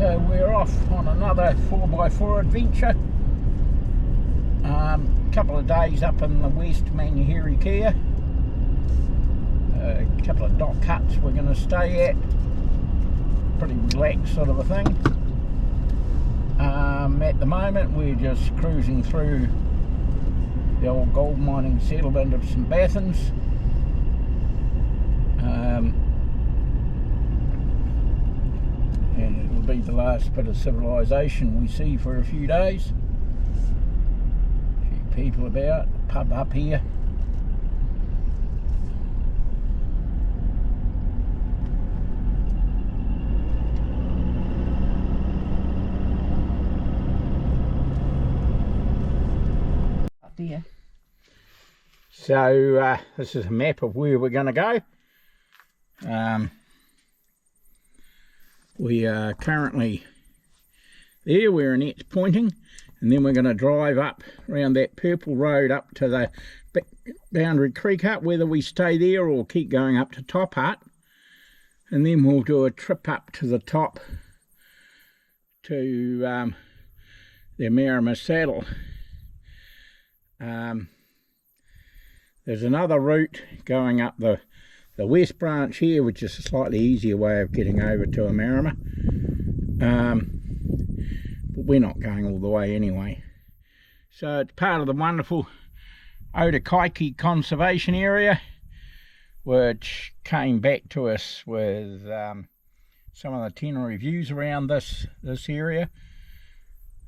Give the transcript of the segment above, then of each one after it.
So we're off on another 4x4 adventure. Couple of days up in the West Manuherikia. A couple of dock huts we're going to stay at. Pretty relaxed sort of a thing. At the moment we're just cruising through the old gold mining settlement of St. Bathans. And it'll be the last bit of civilization we see for a few days. A few people about, a pub up here. Up there. So this is a map of where we're going to go. We are currently there where Annette's pointing, and then we're going to drive up around that purple road up to the Boundary Creek Hut, whether we stay there or keep going up to Top Hut, and then we'll do a trip up to the top to the Marama Saddle. There's another route going up the west branch here, which is a slightly easier way of getting over to Marama, but we're not going all the way anyway. So it's part of the wonderful Otago Conservation Area, which came back to us with some of the 10 reviews around this area,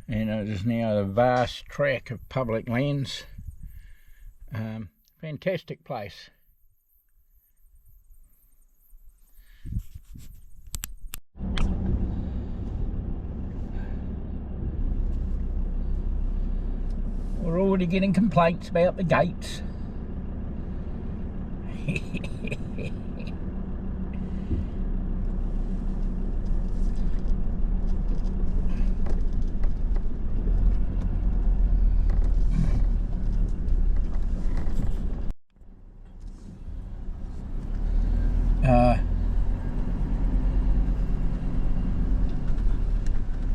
and it is now a vast tract of public lands. Fantastic place. We're already getting complaints about the gates.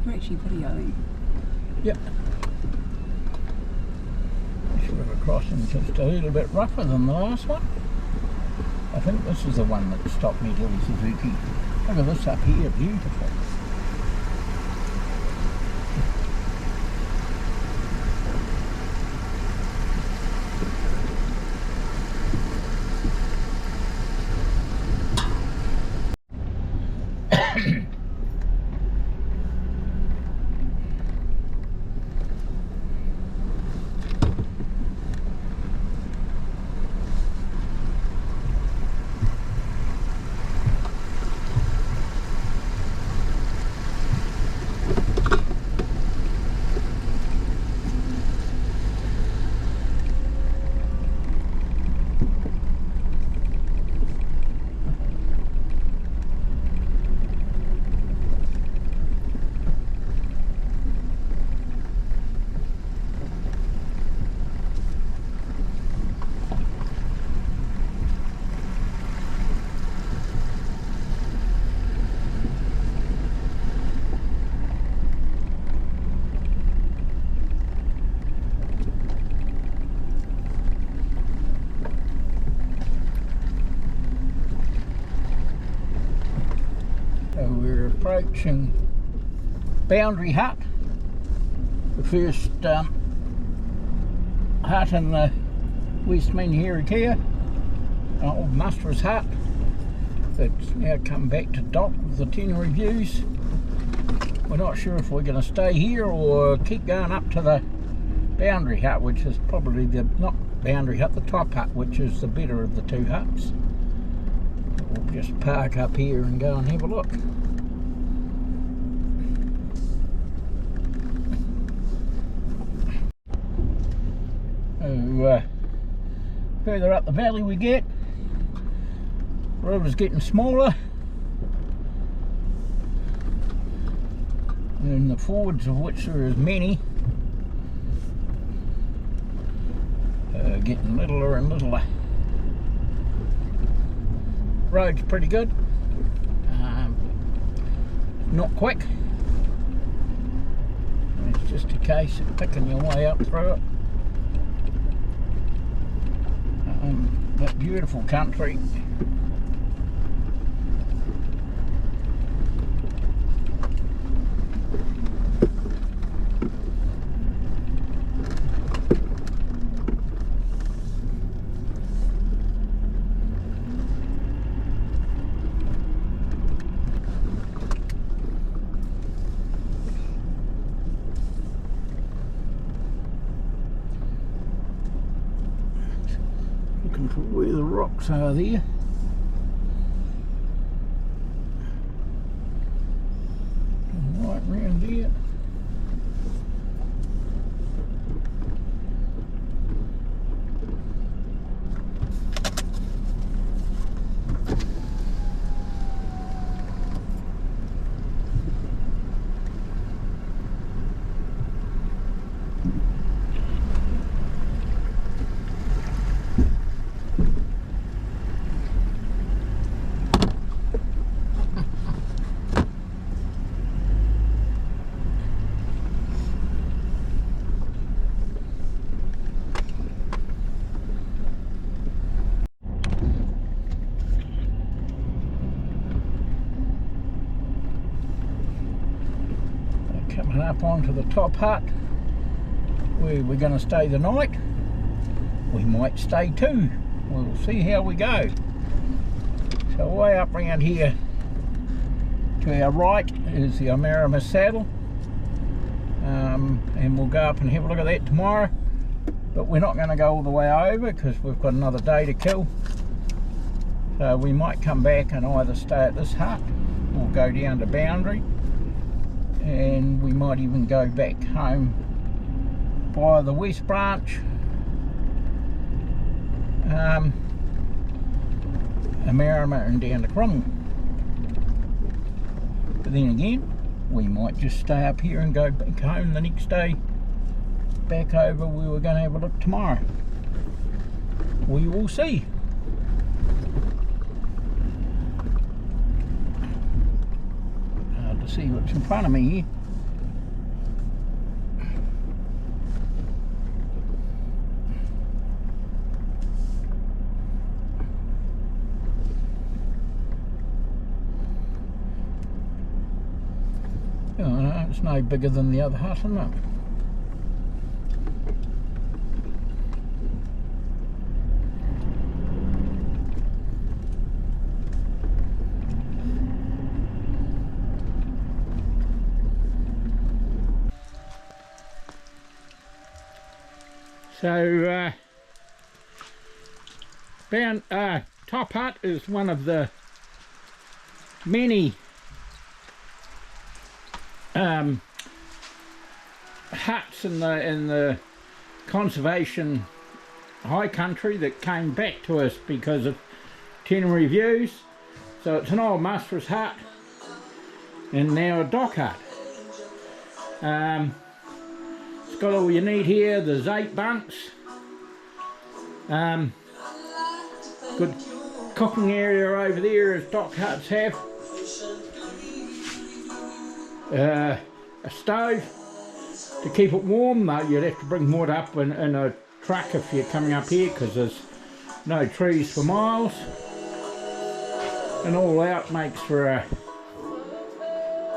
You're actually videoing. Yep. This river crossing just a little bit rougher than the last one. I think this is the one that stopped me doing Suzuki. Look at this up here, beautiful. Approaching Boundary Hut, the first hut in the West Manuherikia, old muster's hut that's now come back to dock with the 10 reviews. We're not sure if we're going to stay here or keep going up to the Boundary Hut, which is probably not Boundary Hut, the Top Hut, which is the better of the two huts. We'll just park up here and go and have a look. Further up the valley we get, the river's getting smaller, and the fords, of which there is many, getting littler and littler. Road's pretty good, not quick, just a case of picking your way up through it. That beautiful country. Looking for where the rocks are there. Right round there. Coming up onto the top hut where we're going to stay the night. We might stay two. We'll see how we go. So way up around here to our right is the Omarama saddle, and we'll go up and have a look at that tomorrow, but we're not going to go all the way over because we've got another day to kill. So we might come back and either stay at this hut or go down to Boundary, and we might even go back home via the West Branch, Omarama and down to Cromwell. But then again, we might just stay up here and go back home the next day, back over where we're going to have a look tomorrow. We will see. Hard to see what's in front of me here. Oh no, it's no bigger than the other hut, isn't it? So, Top Hut is one of the many huts in the conservation high country that came back to us because of itinerary views. So it's an old master's hut and now a dock hut. It's got all you need here. There's 8 bunks, good cooking area over there as dock huts have. A stove to keep it warm, though you'd have to bring wood up in a truck if you're coming up here because there's no trees for miles, and all out makes for a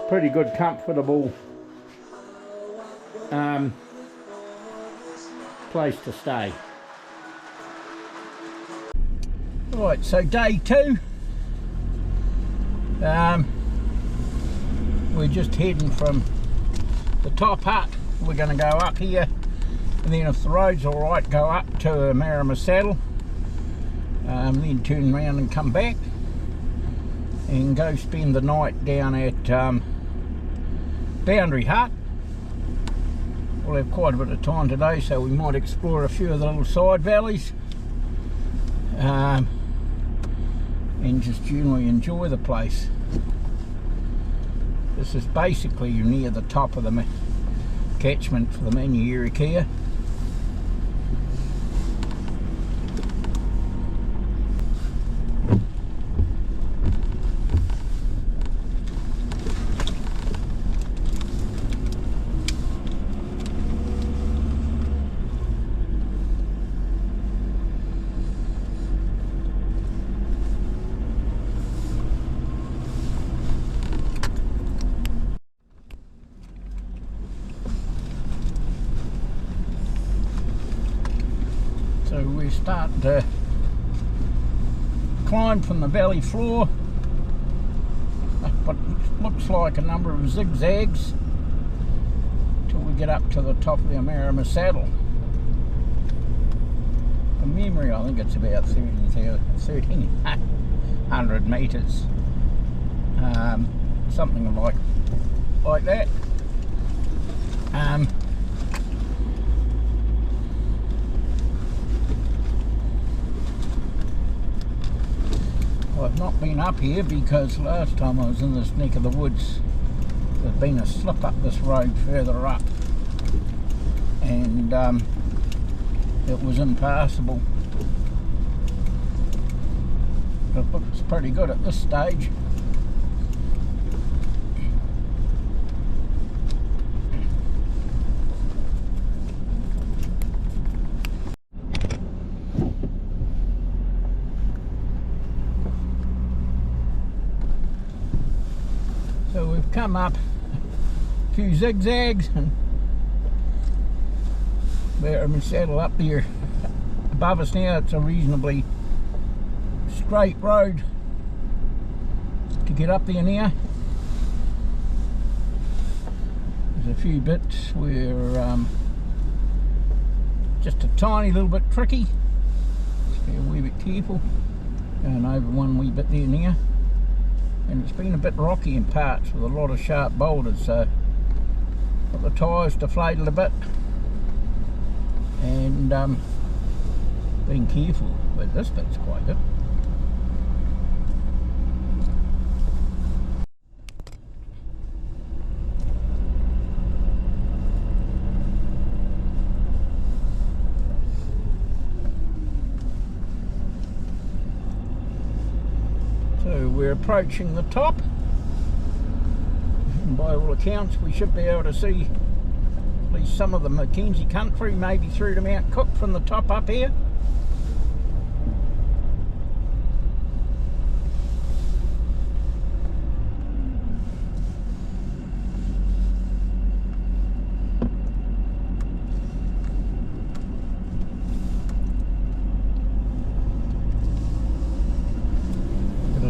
pretty good comfortable place to stay. Right, so day 2, we're just heading from the top hut. We're going to go up here, and then if the road's alright, go up to Omarama saddle, then turn around and come back and go spend the night down at Boundary Hut. We'll have quite a bit of time today, so we might explore a few of the little side valleys, and just generally enjoy the place. This is basically near the top of the catchment for the Manuherikia. we're starting to climb from the valley floor, but it looks like a number of zigzags till we get up to the top of the Marama Saddle. From memory, I think it's about 1,300 metres, something like that. I've not been up here because last time I was in this neck of the woods there's been a slip up this road further up, and it was impassable. It looks pretty good at this stage. So we've come up a few zigzags and Marama Saddle up here above us now. It's a reasonably straight road to get up there now. There's a few bits where just a tiny little bit tricky. Just be a wee bit careful. Going over one wee bit there now. And it's been a bit rocky in parts with a lot of sharp boulders, so got the tyres deflated a bit and being careful, but this bit's quite good. So we're approaching the top, and by all accounts we should be able to see at least some of the Mackenzie country, maybe through to Mount Cook from the top up here.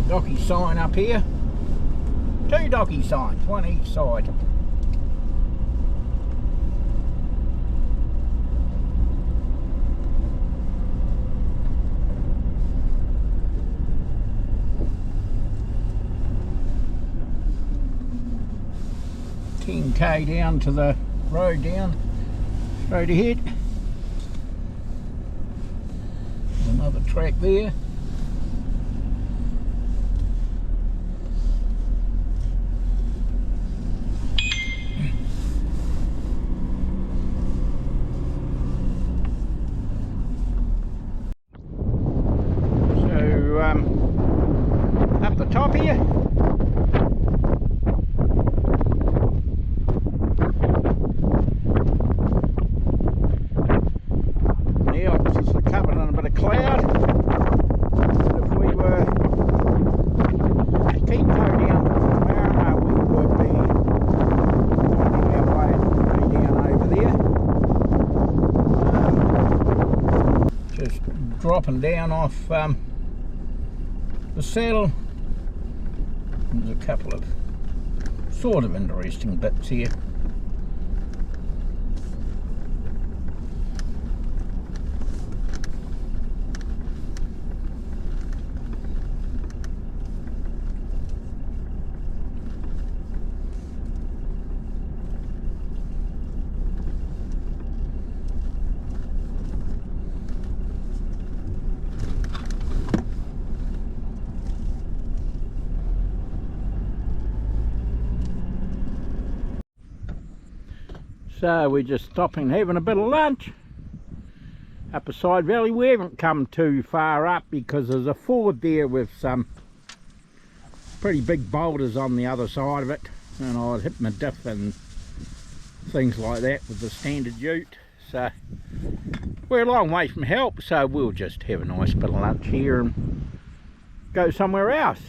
Docky sign up here. 2 docky signs, one each side. $10K down to the road down straight ahead. Another track there. Up the top here. Now it's just covered in a bit of cloud. If we were to keep going down to Marama, we would be finding our way down over there. Just dropping down off the saddle. There's a couple of sort of interesting bits here. So we're just stopping having a bit of lunch up a side valley. We haven't come too far up because there's a ford there with some pretty big boulders on the other side of it, and I'd hit my diff and things like that with the standard ute. So we're a long way from help, so we'll just have a nice bit of lunch here and go somewhere else.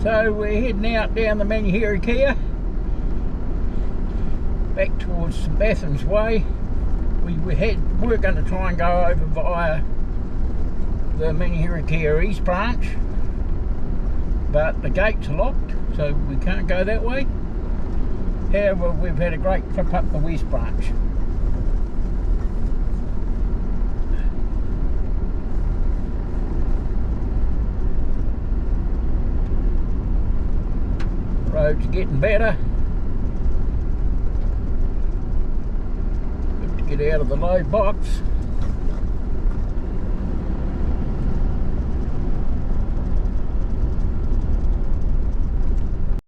So we're heading out down the Manuherikia. back towards St Batham's Way. We were going to try and go over via the Manuherikia East branch, but the gates are locked, so we can't go that way. However, we've had a great trip up the West branch. Road's getting better. Good to get out of the low box.